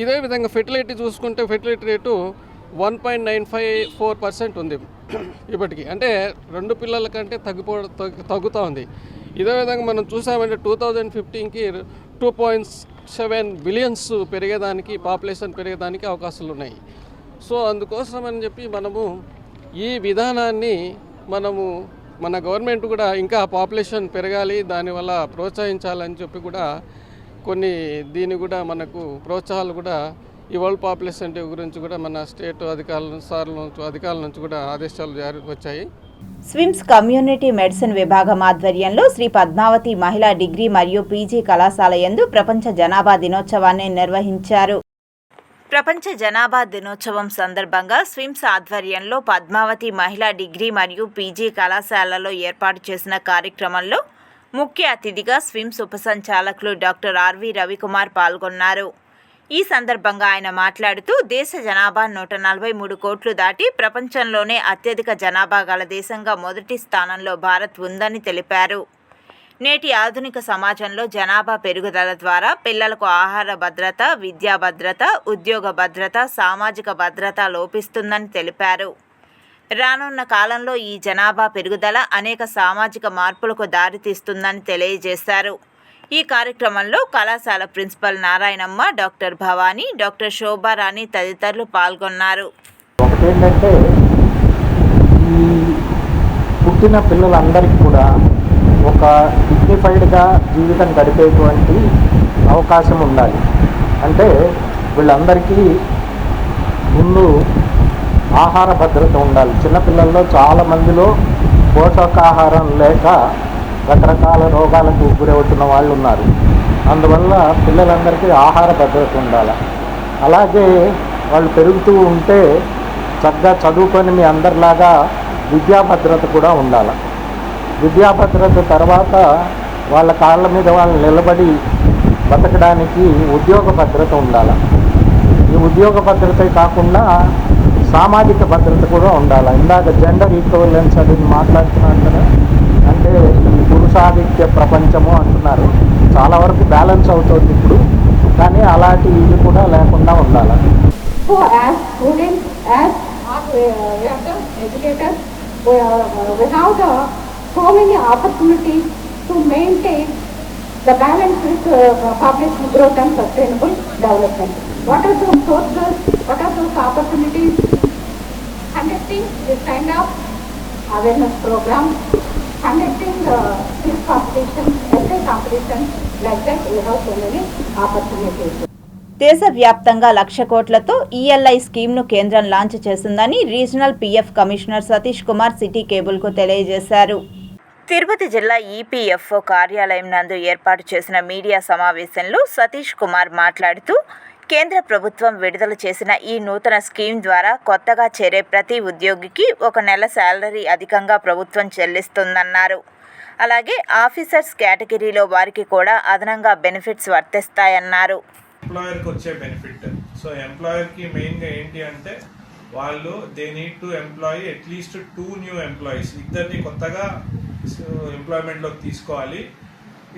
ఇదే విధంగా ఫెర్టిలిటీ చూసుకుంటే ఫెర్టిలిటీ రేటు 1.954% ఉంది ఇప్పటికి. అంటే 2 పిల్లల కంటే తగ్గుతూ ఉంది. ఇదే విధంగా మనం చూసామంటే 2015కి 2.7 బిలియన్స్ పెరిగేదానికి, పాపులేషన్ పెరిగేదానికి అవకాశాలు ఉన్నాయి. సో అందుకోసం అని చెప్పి మనము ఈ విధానాన్ని మన గవర్నమెంట్ కూడా ఇంకా పాపులేషన్ పెరగాలి, దానివల్ల ప్రోత్సహించాలని చెప్పి కూడా దీని కూడా మనకు ప్రోత్సాహాలు కూడా ఈ వరల్డ్ పాపులేషన్ డే గురించి కూడా మన స్టేట్ అధికారుల నుంచి కూడా ఆదేశాలు వచ్చాయి. స్విమ్స్ కమ్యూనిటీ మెడిసిన్ విభాగం ఆధ్వర్యంలో శ్రీ పద్మావతి మహిళా డిగ్రీ మరియు పీజీ కళాశాల యందు ప్రపంచ జనాభా దినోత్సవాన్ని నిర్వహించారు. ప్రపంచ జనాభా దినోత్సవం సందర్భంగా స్విమ్స్ ఆధ్వర్యంలో పద్మావతి మహిళా డిగ్రీ మరియు పీజీ కళాశాలలో ఏర్పాటు చేసిన కార్యక్రమంలో ముఖ్య అతిథిగా స్విమ్స్ ఉపసంచాలకులు డాక్టర్ ఆర్వి రవికుమార్ పాల్గొన్నారు. ఈ సందర్భంగా ఆయన మాట్లాడుతూ దేశ జనాభా 143 కోట్లు దాటి ప్రపంచంలోనే అత్యధిక జనాభా గల దేశంగా మొదటి స్థానంలో భారత్ ఉందని తెలిపారు. నేటి ఆధునిక సమాజంలో జనాభా పెరుగుదల ద్వారా పిల్లలకు ఆహార భద్రత, విద్యా భద్రత, ఉద్యోగ భద్రత, సామాజిక భద్రత లోపిస్తుందని తెలిపారు. రానున్న కాలంలో ఈ జనాభా పెరుగుదల అనేక సామాజిక మార్పులకు దారితీస్తుందని తెలియజేశారు. ఈ కార్యక్రమంలో కళాశాల principal Narayanamma, doctor Bhavani, doctor Shobharani తదితరులు పాల్గొన్నారు. ఒకటేంటంటే ఈ పుట్టిన పిల్లలందరికీ కూడా ఒక డిగ్నిఫైడ్గా జీవితం గడిపేటువంటి అవకాశం ఉండాలి. అంటే వీళ్ళందరికీ ముందు ఆహార భద్రత ఉండాలి. చిన్నపిల్లల్లో చాలామందిలో పోషకాహారం లేక రకరకాల రోగాలకు గురవుతున్న వాళ్ళు ఉన్నారు. అందువల్ల పిల్లలందరికీ ఆహార భద్రత ఉండాలి. అలాగే వాళ్ళు పెరుగుతూ ఉంటే చక్కగా చదువుకొని మీ అందరిలాగా విద్యా భద్రత కూడా ఉండాలి. విద్యా భద్రత తర్వాత వాళ్ళ కాళ్ళ మీద వాళ్ళు నిలబడి బతకడానికి ఉద్యోగ భద్రత ఉండాలి. ఈ ఉద్యోగ భద్రతే కాకుండా సామాజిక భద్రత కూడా ఉండాలి. ఇందాక జెండర్ ఈక్వలెన్స్ అది మాట్లాడుతున్నారు కదా, అంటే ఈ పురుషాధిక్య ప్రపంచము అంటున్నారు. చాలా వరకు బ్యాలెన్స్ అవుతుంది ఇప్పుడు, కానీ అలాంటి ఇది కూడా లేకుండా ఉండాలి. So as students, as educators, we have so many opportunities to maintain the balance with population growth and sustainable development. What are those sources? What are those opportunities? Conducting this kind of awareness program, conducting this competition, essay competition, like that we have so many opportunities. దేశవ్యాప్తంగా 1,00,000 కోట్లతో ELI స్కీమ్ను కేంద్రం launch చేస్తుందని regional PF commissioner Satish Kumar city కేబుల్కు తెలియజేశారు. తిరుపతి జిల్లా EPFO కార్యాలయం నందు ఏర్పాటు చేసిన మీడియా సమావేశంలో సతీష్ కుమార్ మాట్లాడుతూ, కేంద్ర ప్రభుత్వం విడుదల చేసిన ఈ నూతన స్కీమ్ ద్వారా కొత్తగా చేరే ప్రతి ఉద్యోగికి 1 నెల శాలరీ అధికంగా ప్రభుత్వం చెల్లిస్తుందన్నారు. అలాగే ఆఫీసర్స్ కేటగిరీలో వారికి కూడా అదనంగా బెనిఫిట్స్ వర్తిస్తాయన్నారు. ఎంప్లాయర్కి వచ్చే బెనిఫిట్, సో ఎంప్లాయర్కి మెయిన్గా ఏంటి అంటే వాళ్ళు they need to employee at least 2 new employees, ఇద్దరిని కొత్తగా ఎంప్లాయ్మెంట్లోకి తీసుకోవాలి.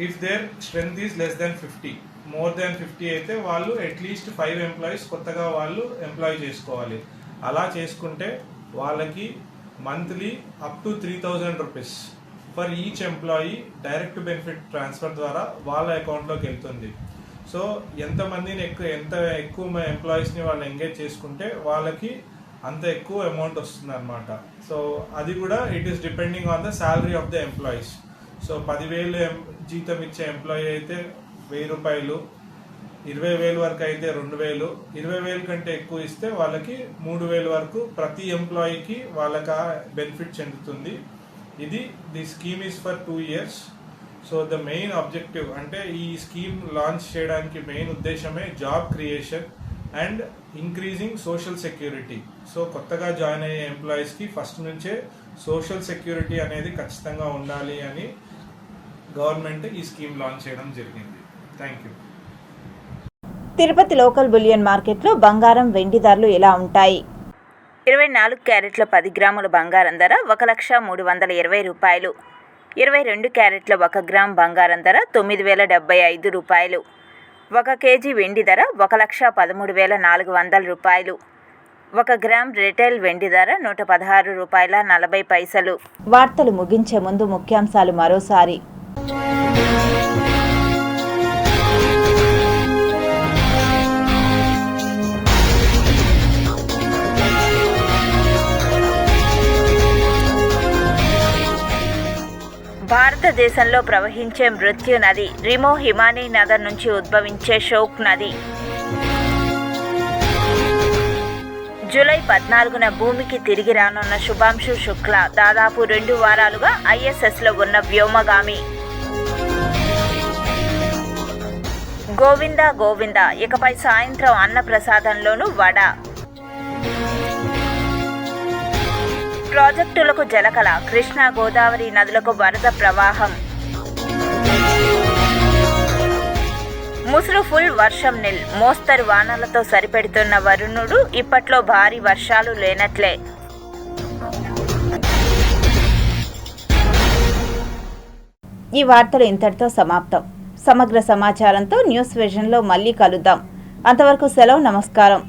If there strength is less than 50, more than 50 అయితే వాళ్ళు అట్లీస్ట్ 5 ఎంప్లాయీస్ కొత్తగా వాళ్ళు ఎంప్లాయ్ చేసుకోవాలి. అలా చేసుకుంటే వాళ్ళకి monthly up to 3,000 rupees for each employee direct benefit transfer ద్వారా వాళ్ళ అకౌంట్లోకి వెళ్తుంది. సో ఎంత ఎక్కువ ఎంప్లాయీస్ని వాళ్ళు ఎంగేజ్ చేసుకుంటే వాళ్ళకి అంత ఎక్కువ అమౌంట్ వస్తుంది అనమాట. సో అది కూడా it is depending on the salary of the employees. So 10,000 జీతం ఇచ్చే ఎంప్లాయీ అయితే 1,000 రూపాయలు, 20,000 వరకు అయితే 2,000, 20,000 కంటే ఎక్కువ ఇస్తే వాళ్ళకి 3,000 వరకు ప్రతి ఎంప్లాయీకి వాళ్ళకి బెనిఫిట్ చెందుతుంది. The scheme is for 2 years. So the main objective అంటే ఈ స్కీమ్ లాంచ్ చేయడానికి మెయిన్ ఉద్దేశమే job creation and increasing social security. So కొత్తగా జాయిన్ అయ్యే ఎంప్లాయీస్కి ఫస్ట్ నుంచే సోషల్ సెక్యూరిటీ అనేది ఖచ్చితంగా ఉండాలి అని గవర్నమెంట్ ఈ స్కీమ్ లాంచ్ చేయడం జరిగింది. Thank you. Tirupati local bullion మార్కెట్లో బంగారం, వెండి ధరలు ఎలా ఉంటాయి? 24 క్యారెట్ల 10 గ్రాముల బంగారం ధర 1,320,020 రూపాయలు. 22 క్యారెట్ల 1 గ్రామ్ బంగారం ధర 9,075 రూపాయలు. 1 కేజీ వెండి ధర 1,13,400 రూపాయలు. 1 గ్రామ్ రిటైల్ వెండి ధర 116 రూపాయల 40 పైసలు. వార్తలు ముగించే ముందు ముఖ్యాంశాలు మరోసారి. భారతదేశంలో ప్రవహించే మృత్యు నది రిమో హిమానీ నగర్ నుంచి ఉద్భవించే షోక్ నది. జూలై 14న భూమికి తిరిగి రానున్న శుభాంశు శుక్లా దాదాపు 2 వారాలుగా ఐఎస్ఎస్లో ఉన్న వ్యోమగామి. గోవిందా గోవిందా, ఇకపై సాయంత్రం అన్నప్రసాదంలోనూ వడ. ప్రాజెక్టులకు జలకళ, కృష్ణా గోదావరి నదులకు వరద ప్రవాహం. ముసురు ఫుల్, వర్షం నిల్. మోస్తరు వానలతో సరిపెడుతున్న వరుణుడు ఇప్పట్లో భారీ వర్షాలు లేనట్లే. ఈ వార్తలు ఇంతటితో సమాప్తం. సమగ్ర సమాచారంతో న్యూస్ విజన్లో మళ్ళీ కలుద్దాం. అంతవరకు సెలవు, నమస్కారం.